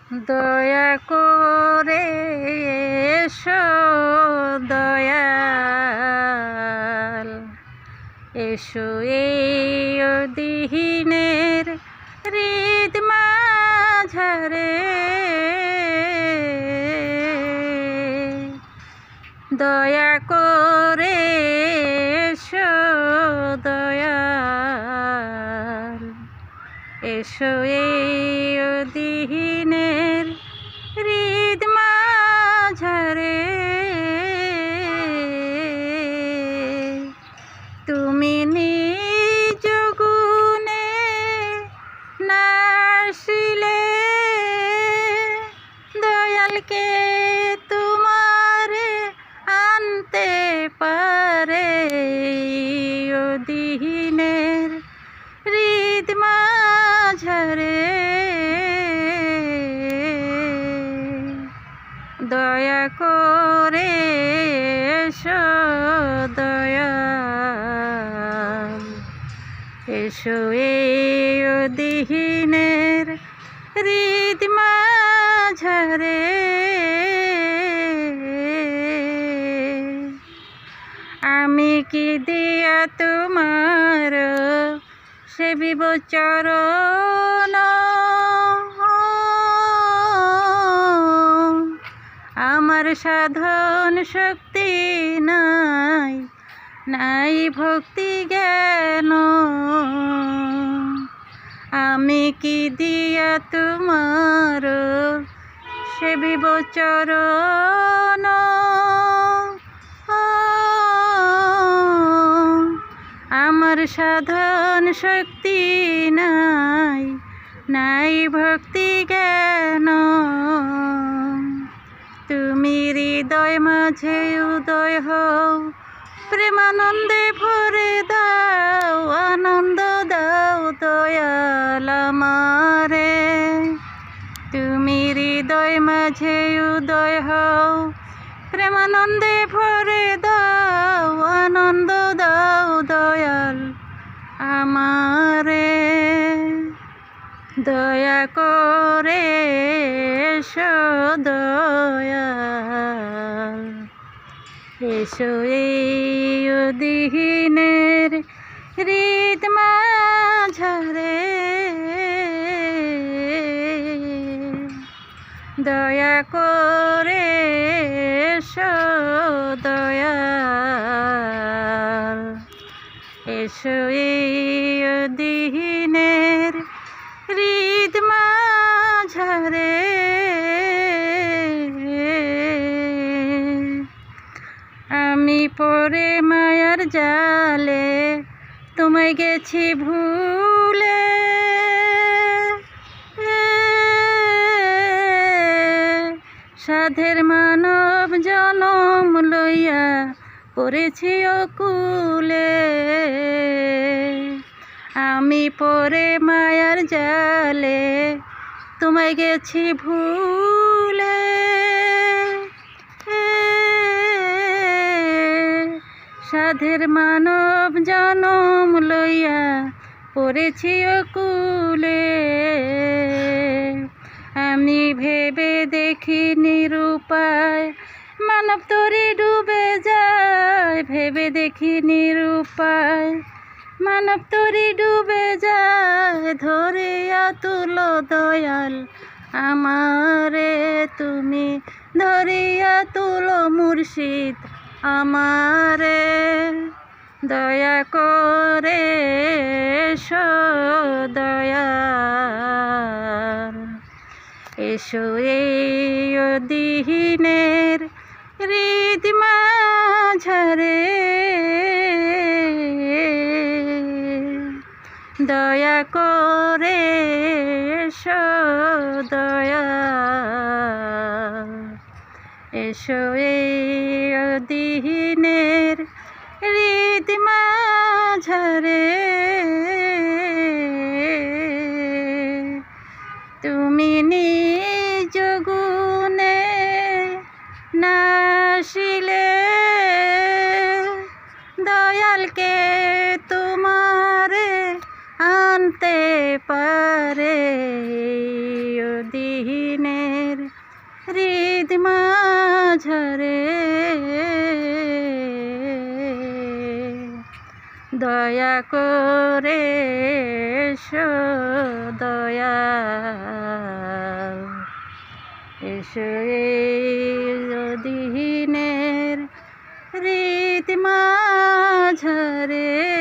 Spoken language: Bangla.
দয়া করে এসো দয়াল, এসো এই অদিহিনের হৃদ মাঝারে। দয়া করে এসো দয়াল, এসো এই অদিহিনের হৃদ মাঝারে। তুমি নিজ গুণে না আসিলে দয়ালকে তোমারে আনতে পারে অদিহিনের হৃদ মাঝারে। দয়া করে এসো দয়াল, এসো এই অদিহিনের হৃদ মাঝারে। আমি কি দিয়া তোমার সেবিব চরণ, আমার সাধন শক্তি নাই, নাই ভক্তি জ্ঞান। আমি কি দিয়া তোমার সেবিব চরণ, আমার সাধন শক্তি নাই, নাই ভক্তি জ্ঞান। তুমি হৃদয় মাঝে উদয় হও, প্রেমানন্দে ভরে দাও, আনন্দ দাও দয়াল আমারে। তুমি হৃদয় মাঝে উদয় হও, প্রেমানন্দে ভরে দাও, আনন্দ দাও দয়াল আমারে। দয়া করে এসো দয়াল, এসো এই অদিহিনের হৃদ মাঝারে। দয়া করে এসো দয়াল, এসো এই অদিহিনের হৃদ মাঝারে। আমি পরে মায়ার জালে তোমায় গেছি ভুলে, সাধের মানব জনম লইয়া পড়েছি অকুলে। আমি পরে মায়ার জালে তোমায় গেছি ভুলে, সাধের মানব জনম লইয়া পড়েছি অকুলে। আমি ভেবে দেখি নিরুপায়, মানব তরি ডুবে যায়, ভেবে দেখি নিরুপায়, মানব তরি ডুবে যায়। ধরিয়া তুলো দয়াল আমারে, তুমি ধরিয়া তুলো মুর্শিদ আমারে। দয়া করে এসো দয়াল, এসো এই অদিহিনের হৃদ মাঝারে। দয়া করে এসো দয়াল, এসো এই অদিহিনের হৃদ মাঝারে। তুমি নিজ গুণে না আসিলে দয়ালকে তোমারে আনতে পারে অদিহিনে হৃদ মাঝারে দয়া করে এসো দয়াল, এসো এই দিনের হৃদ মাঝারে।